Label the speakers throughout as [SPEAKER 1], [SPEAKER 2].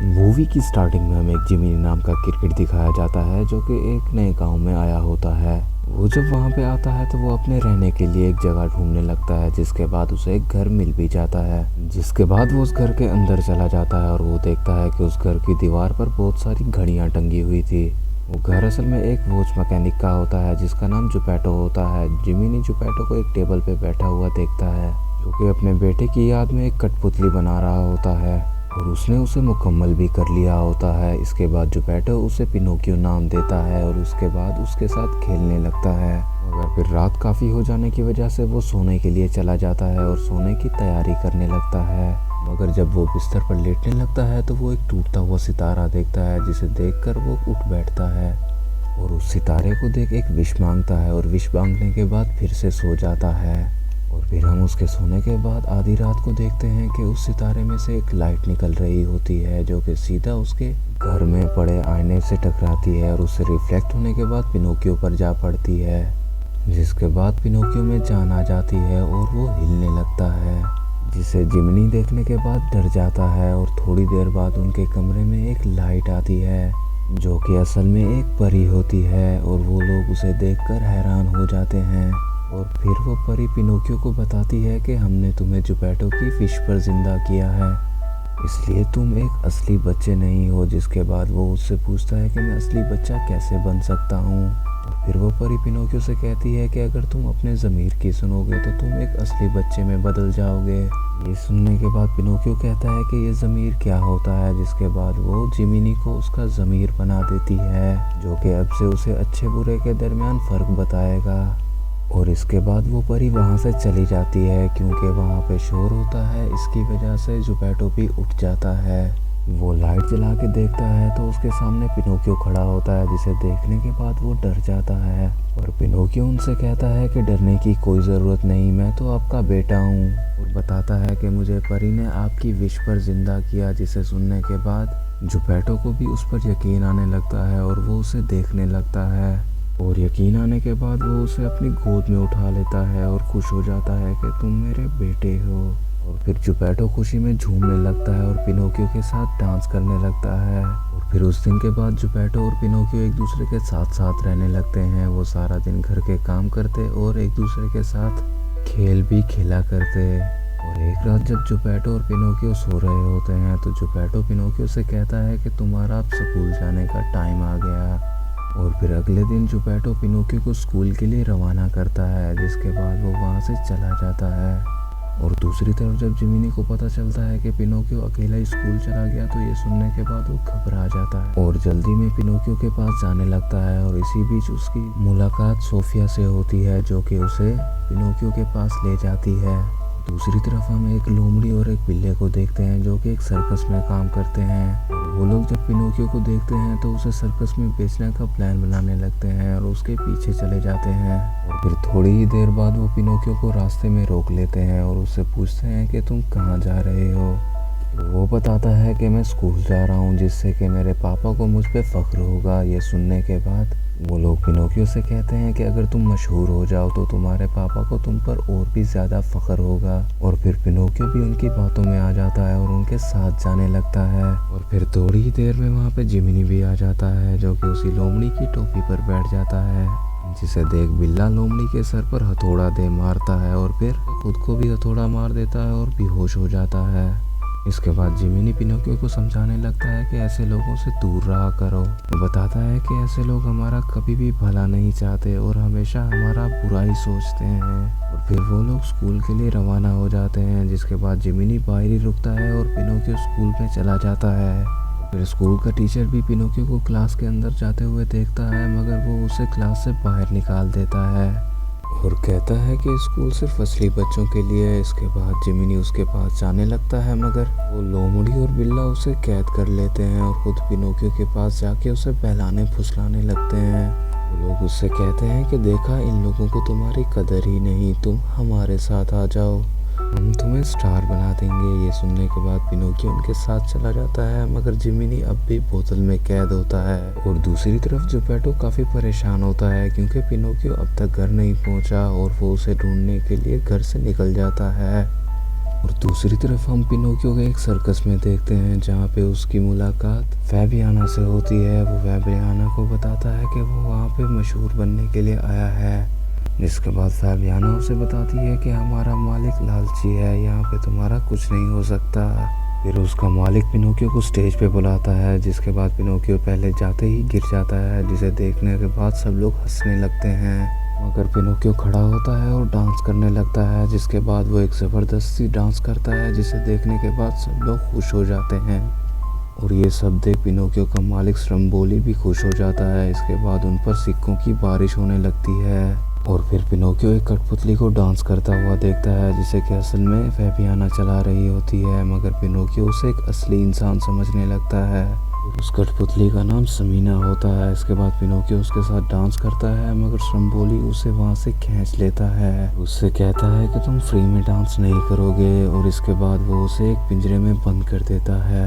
[SPEAKER 1] Movie की starting में हमें एक जिमिनी नाम का क्रिकेट दिखाया जाता है जो कि एक नए गांव में आया होता है। वो जब वहां पे आता है तो वो अपने रहने के लिए एक जगह ढूंढने लगता है, जिसके बाद उसे एक घर मिल भी जाता है। जिसके बाद वो उस घर के अंदर चला जाता है और वो देखता है कि उस घर की दीवार पर बहुत सारी घड़ियां टंगी हुई थी। वो घर असल में एक वॉच मैकेनिक का होता है जिसका नाम जुपैटो होता है। जिमिनी जुपैटो को एक टेबल पे बैठा हुआ देखता है जो कि अपने बेटे की याद में एक कठपुतली बना रहा होता है और उसने उसे मुकम्मल भी कर लिया होता है। इसके बाद जुपैटो उसे पिनोकियो नाम देता है और उसके बाद उसके साथ खेलने लगता है। मगर फिर रात काफ़ी हो जाने की वजह से वो सोने के लिए चला जाता है और सोने की तैयारी करने लगता है। मगर जब वो बिस्तर पर लेटने लगता है तो वो एक टूटता हुआ सितारा देखता है, जिसे देखकर वो उठ बैठता है और उस सितारे को देख एक विश मांगता है और विश मांगने के बाद फिर से सो जाता है। और फिर हम उसके सोने के बाद आधी रात को देखते हैं कि उस सितारे में से एक लाइट निकल रही होती है जो कि सीधा उसके घर में पड़े आईने से टकराती है और उससे रिफ्लेक्ट होने के बाद पिनोकियो पर जा पड़ती है। जिसके बाद पिनोकियो में जान आ जाती है और वो हिलने लगता है, जिसे जिमिनी देखने के बाद डर जाता है। और थोड़ी देर बाद उनके कमरे में एक लाइट आती है जो कि असल में एक परी होती है और वो लोग उसे देखकर हैरान हो जाते हैं। और फिर वो परी पिनोकियो को बताती है कि हमने तुम्हें जुपैटो की फिश पर जिंदा किया है, इसलिए तुम एक असली बच्चे नहीं हो। जिसके बाद वो उससे पूछता है कि मैं असली बच्चा कैसे बन सकता हूँ। और फिर वो परी पिनोकियो से कहती है कि अगर तुम अपने ज़मीर की सुनोगे तो तुम एक असली बच्चे में बदल जाओगे। ये सुनने के बाद पिनोकियो कहता है कि ये ज़मीर क्या होता है। जिसके बाद वो जिमिनी को उसका ज़मीर बना देती है जो कि अब से उसे अच्छे बुरे के दरमियान फ़र्क बताएगा। और इसके बाद वो परी वहाँ से चली जाती है क्योंकि वहाँ पे शोर होता है। इसकी वजह से जुपैटो भी उठ जाता है। वो लाइट जला के देखता है तो उसके सामने पिनोकियो खड़ा होता है, जिसे देखने के बाद वो डर जाता है। और पिनोकियो उनसे कहता है कि डरने की कोई ज़रूरत नहीं, मैं तो आपका बेटा हूँ। और बताता है कि मुझे परी ने आपकी विश पर जिंदा किया। जिसे सुनने के बाद जुपैटो को भी उस पर यकीन आने लगता है और वो उसे देखने लगता है। और यकीन आने के बाद वो उसे अपनी गोद में उठा लेता है और खुश हो जाता है कि तुम मेरे बेटे हो। और फिर जुपैटो खुशी में झूमने लगता है और पिनोकियो के साथ डांस करने लगता है। और फिर उस दिन के बाद जुपैटो और पिनोकियो एक दूसरे के साथ साथ रहने लगते हैं। वो सारा दिन घर के काम करते और एक दूसरे के साथ खेल भी खेला करते। और एक रात जब जुपैटो और पिनोकियो सो रहे होते हैं तो जुपैटो पिनोकियो से कहता है कि तुम्हारा अब स्कूल जाने का टाइम आ गया। और फिर अगले दिन जुपैटो पिनोकियो को स्कूल के लिए रवाना करता है, जिसके बाद वो वहाँ से चला जाता है। और दूसरी तरफ जब जिमिनी को पता चलता है कि पिनोकियो अकेला ही स्कूल चला गया तो ये सुनने के बाद वो घबरा जाता है और जल्दी में पिनोकियो के पास जाने लगता है। और इसी बीच उसकी मुलाकात सोफिया से होती है जो कि उसे पिनोकियो के पास ले जाती है। दूसरी तरफ हम एक लोमड़ी और एक बिल्ले को देखते हैं जो कि एक सर्कस में काम करते हैं। वो लोग जब पिनोकियो को देखते हैं तो उसे सर्कस में बेचने का प्लान बनाने लगते हैं और उसके पीछे चले जाते हैं। और फिर थोड़ी ही देर बाद वो पिनोकियो को रास्ते में रोक लेते हैं और उससे पूछते हैं कि तुम कहाँ जा रहे हो। तो वो बताता है कि मैं स्कूल जा रहा हूँ, जिससे कि मेरे पापा को मुझ पे फ़ख्र होगा। ये सुनने के बाद वो लोग पिनोकियो से कहते हैं कि अगर तुम मशहूर हो जाओ तो तुम्हारे पापा को तुम पर और भी ज़्यादा फ़ख्र होगा। और फिर पिनोकियो भी उनकी बातों में आ जाता है और उनके साथ जाने लगता है। और फिर थोड़ी ही देर में वहाँ पे जिमिनी भी आ जाता है जो कि उसी लोमड़ी की टोपी पर बैठ जाता है, जिसे देख बिल्ला लोमड़ी के सर पर हथौड़ा दे मारता है और फिर खुद को भी हथौड़ा मार देता है और बेहोश हो जाता है। इसके बाद जिमिनी पिनोकियो को समझाने लगता है कि ऐसे लोगों से दूर रहा करो। वो बताता है कि ऐसे लोग हमारा कभी भी भला नहीं चाहते और हमेशा हमारा बुरा ही सोचते हैं। और फिर वो लोग स्कूल के लिए रवाना हो जाते हैं। जिसके बाद जिमिनी बाहर ही रुकता है और पिनोकियो स्कूल में चला जाता है। फिर स्कूल का टीचर भी पिनोकियो को क्लास के अंदर जाते हुए देखता है, मगर वो उसे क्लास से बाहर निकाल देता है और कहता है कि स्कूल सिर्फ असली बच्चों के लिए है। इसके बाद जिमिनी उसके पास जाने लगता है, मगर वो लोमड़ी और बिल्ला उसे कैद कर लेते हैं और खुद पिनोकियो के पास जाके उसे बहलाने फुसलाने लगते हैं। वो लोग उससे कहते हैं कि देखा, इन लोगों को तुम्हारी कदर ही नहीं, तुम हमारे साथ आ जाओ, हम तुम्हें स्टार बना देंगे। ये सुनने के बाद पिनोकियो उनके साथ चला जाता है, मगर जिमिनी अब भी बोतल में कैद होता है। और दूसरी तरफ जुपैटो काफ़ी परेशान होता है क्योंकि पिनोकियो अब तक घर नहीं पहुंचा और वो उसे ढूंढने के लिए घर से निकल जाता है। और दूसरी तरफ हम पिनोकियो के एक सर्कस में देखते हैं जहाँ पे उसकी मुलाकात फैबियाना से होती है। वो फैबियाना को बताता है कि वो वहाँ पे मशहूर बनने के लिए आया है, जिसके बाद फैबियाना उसे बताती है कि हमारा मालिक लालची है, यहाँ पे तुम्हारा कुछ नहीं हो सकता। फिर उसका मालिक पिनोकियो को स्टेज पे बुलाता है, जिसके बाद पिनोकियो पहले जाते ही गिर जाता है, जिसे देखने के बाद सब लोग हंसने लगते हैं। मगर पिनोकियो खड़ा होता है और डांस करने लगता है, जिसके बाद वो एक ज़बरदस्ती डांस करता है, जिसे देखने के बाद सब लोग खुश हो जाते हैं। और ये सब देख पिनोकियो का मालिक स्ट्रोम्बोली भी खुश हो जाता है। इसके बाद उन पर सिक्कों की बारिश होने लगती है और फिर पिनोकियो एक कठपुतली को डांस करता हुआ देखता है, जिसे कि असल में फैबियाना चला रही होती है। मगर पिनोकियो उसे एक असली इंसान समझने लगता है। उस कठपुतली का नाम समीना होता है। इसके बाद पिनोकियो उसके साथ डांस करता है, मगर स्ट्रोम्बोली उसे वहाँ से खींच लेता है। उससे कहता है कि तुम फ्री में डांस नहीं करोगे, और इसके बाद वो उसे एक पिंजरे में बंद कर देता है।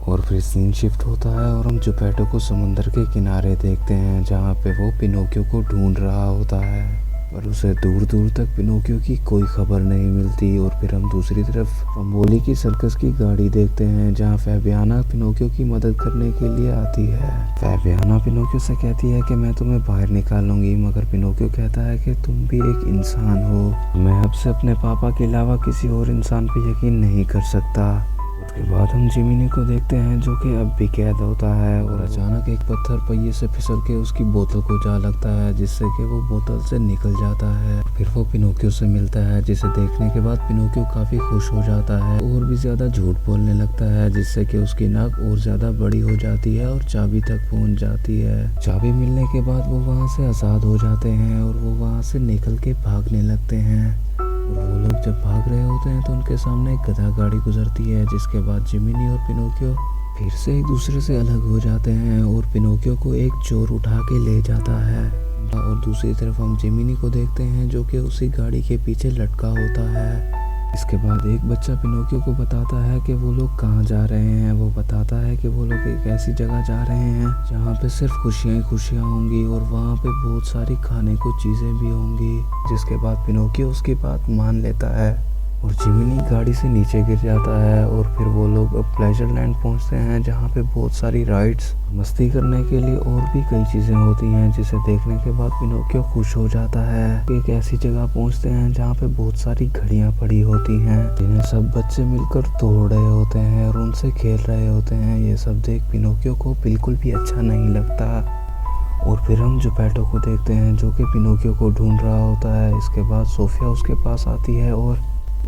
[SPEAKER 1] और फिर सीन शिफ्ट होता है और हम जुपेटो को समुंदर के किनारे देखते हैं, जहाँ पे वो पिनोकियो को ढूंढ रहा होता है, पर उसे दूर दूर तक पिनोकियो की कोई खबर नहीं मिलती। और फिर हम दूसरी तरफ स्ट्रोम्बोली की सर्कस की गाड़ी देखते हैं, जहाँ फैबियाना पिनोकियो की मदद करने के लिए आती है। फैबियाना पिनोकियो से कहती है कि मैं तुम्हें बाहर निकालूंगी, मगर पिनोकियो कहता है कि तुम भी एक इंसान हो, मैं अब से अपने पापा के अलावा किसी और इंसान पे यकीन नहीं कर सकता। उसके बाद हम जिमिनी को देखते हैं, जो कि अब भी कैद होता है, और अचानक एक पत्थर पहिए से फिसल के उसकी बोतल को जा लगता है, जिससे कि वो बोतल से निकल जाता है। फिर वो पिनोकियो से मिलता है, जिसे देखने के बाद पिनोकियो काफी खुश हो जाता है और भी ज्यादा झूठ बोलने लगता है, जिससे कि उसकी नाक और ज्यादा बड़ी हो जाती है और चाबी तक पहुंच जाती है। चाबी मिलने के बाद वो वहाँ से आजाद हो जाते हैं और वो वहाँ से निकल के भागने लगते हैं। और वो लोग जब भाग रहे होते हैं तो उनके सामने एक गधा गाड़ी गुजरती है, जिसके बाद जिमिनी और पिनोकियो फिर से एक दूसरे से अलग हो जाते हैं और पिनोकियो को एक चोर उठा के ले जाता है। और दूसरी तरफ हम जिमिनी को देखते हैं, जो कि उसी गाड़ी के पीछे लटका होता है। इसके बाद एक बच्चा पिनोकियो को बताता है कि वो लोग कहाँ जा रहे हैं। वो बताता है कि वो लोग एक ऐसी जगह जा रहे हैं जहाँ पे सिर्फ खुशियाँ ही खुशियाँ होंगी और वहाँ पे बहुत सारी खाने को चीज़ें भी होंगी। जिसके बाद पिनोकियो उसकी बात मान लेता है और जिमिनी गाड़ी से नीचे गिर जाता है। और फिर वो लोग अब प्लेजर लैंड पहुँचते हैं, जहाँ पे बहुत सारी राइड्स, मस्ती करने के लिए और भी कई चीज़ें होती हैं, जिसे देखने के बाद पिनोकियो खुश हो जाता है। एक ऐसी जगह पहुँचते हैं जहाँ पे बहुत सारी घड़ियाँ पड़ी होती हैं, जिन्हें सब बच्चे मिलकर तोड़ रहे होते हैं और उनसे खेल रहे होते हैं। ये सब देख पिनोकियो को बिल्कुल भी अच्छा नहीं लगता। और फिर हम जुपेटो को देखते हैं, जो कि पिनोकियो को ढूंढ रहा होता है। इसके बाद सोफिया उसके पास आती है और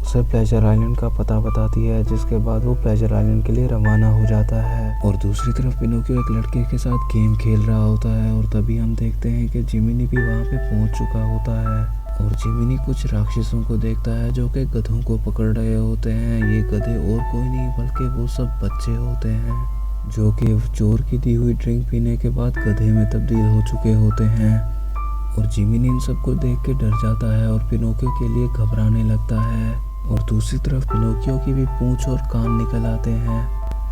[SPEAKER 1] उसे प्लेजर आइलैंड का पता बताती है, जिसके बाद वो प्लेजर आइलैंड के लिए रवाना हो जाता है। और दूसरी तरफ पिनोकियो एक लड़के के साथ गेम खेल रहा होता है और तभी हम देखते हैं कि जिमिनी भी वहाँ पे पहुँच चुका होता है। और जिमिनी कुछ राक्षसों को देखता है, जो कि गधों को पकड़ रहे होते हैं। ये गधे और कोई नहीं बल्कि वो सब बच्चे होते हैं, जो कि चोर की दी हुई ड्रिंक पीने के बाद गधे में तब्दील हो चुके होते हैं। और जिमिनी इन सबको देख के डर जाता है और पिनोकियो के लिए घबराने लगता है। और दूसरी तरफ पिनोकियो की भी पूंछ और कान निकल आते हैं।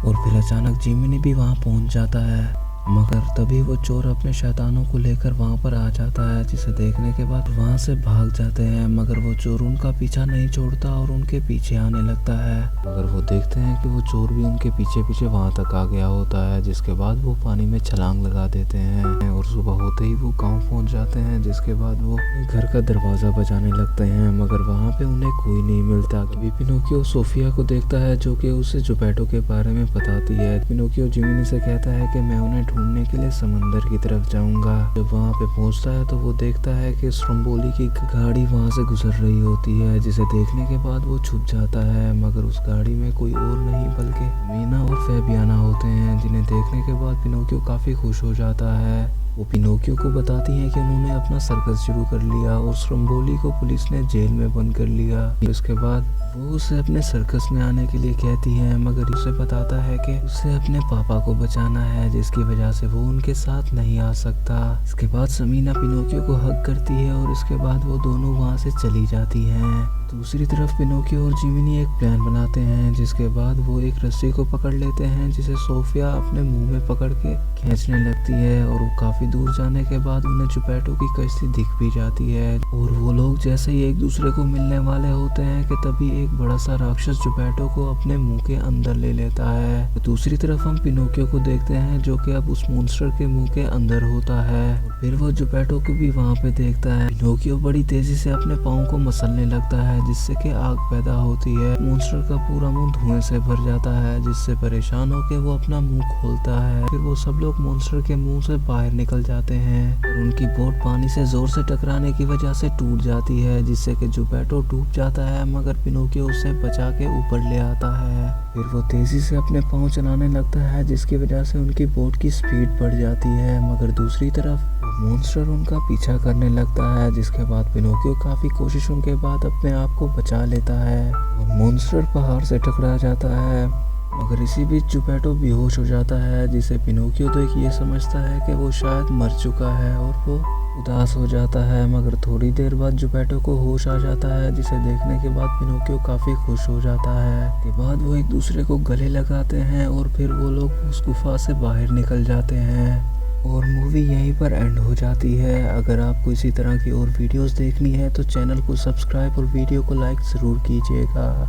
[SPEAKER 1] और फिर अचानक जिमिनी भी वहाँ पहुँच जाता है, मगर तभी वो चोर अपने शैतानों को लेकर वहाँ पर आ जाता है, जिसे देखने के बाद वहाँ से भाग जाते हैं। मगर वो चोर उनका पीछा नहीं छोड़ता और उनके पीछे आने लगता है। मगर वो देखते हैं कि वो चोर भी उनके पीछे पीछे वहाँ तक आ गया होता है, जिसके बाद वो पानी में छलांग लगा देते हैं। और सुबह होते ही वो गाँव पहुँच जाते हैं, जिसके बाद वो घर का दरवाज़ा बजाने लगते हैं, मगर वहाँ पे उन्हें कोई नहीं मिलता। तभी पिनोकियो सोफिया को देखता है, जो कि उसे जुपेटो के बारे में बताती है। पिनोकियो जिमिनी से कहता है कि मैं उन्हें ढूंढने के लिए समंदर की तरफ जाऊंगा। जब वहाँ पे पहुँचता है तो वो देखता है कि स्ट्रोम्बोली की गाड़ी वहाँ से गुजर रही होती है, जिसे देखने के बाद वो छुप जाता है। मगर उस गाड़ी में कोई और नहीं बल्कि मीना और फैबियाना होते हैं, जिन्हें देखने के बाद पिनोकियो काफ़ी खुश हो जाता है। वो पिनोकियो को बताती हैं कि उन्होंने अपना सर्कस शुरू कर लिया और स्ट्रोम्बोली को पुलिस ने जेल में बंद कर लिया। इसके बाद वो उसे अपने सर्कस में आने के लिए कहती हैं, मगर उसे बताता है कि उसे अपने पापा को बचाना है, जिसकी वजह से वो उनके साथ नहीं आ सकता। इसके बाद समीना पिनोकियो को हग करती है और इसके बाद वो दोनों वहाँ से चली जाती हैं। दूसरी तरफ पिनोकियो और जिमिनी एक प्लान बनाते हैं, जिसके बाद वो एक रस्सी को पकड़ लेते हैं जिसे सोफिया अपने मुंह में पकड़ के खींचने लगती है और वो काफी दूर जाने के बाद उन्हें जुपेटो की कश्ती दिख भी जाती है और वो लोग जैसे ही एक दूसरे को मिलने वाले होते हैं कि तभी एक बड़ा सा राक्षस जुपेटो को अपने मुंह के अंदर ले लेता है। तो दूसरी तरफ हम पिनोकियो को देखते हैं जो कि अब उस मॉन्स्टर के मुंह के अंदर होता है और फिर वो जुपेटो को भी वहाँ पे देखता है। पिनोकियो बड़ी तेजी से अपने पाँव को मसलने लगता है जिससे कि आग पैदा होती है। मॉन्स्टर का पूरा मुंह धुएं से भर जाता है जिससे परेशान होकर वो अपना मुंह खोलता है। फिर वो सब लोग मॉन्स्टर के मुंह से बाहर निकल जाते हैं और उनकी बोट पानी से जोर से टकराने की वजह से टूट जाती है जिससे कि जुपेटो डूब जाता है, मगर पिनोकियो उसे बचा के ऊपर ले आता है। फिर वो तेजी से अपने पाँव चलाने लगता है जिसकी वजह से उनकी बोट की स्पीड बढ़ जाती है, मगर दूसरी तरफ मॉन्स्टर उनका पीछा करने लगता है जिसके बाद पिनोकियो काफी कोशिशों के बाद अपने आप को बचा लेता है और मॉन्स्टर पहाड़ से टकरा जाता है। मगर इसी बीच जुपेटो बेहोश हो जाता है जिसे पिनोकियो देख ये समझता है कि वो शायद मर चुका है और वो उदास हो जाता है। मगर थोड़ी देर बाद जुपेटो को होश आ जाता है जिसे देखने के बाद पिनोकियो काफी खुश हो जाता है। के बाद वो एक दूसरे को गले लगाते हैं और फिर वो लोग उस गुफा से बाहर निकल जाते हैं और मूवी यहीं पर एंड हो जाती है। अगर आपको इसी तरह की और वीडियोस देखनी है तो चैनल को सब्सक्राइब और वीडियो को लाइक ज़रूर कीजिएगा।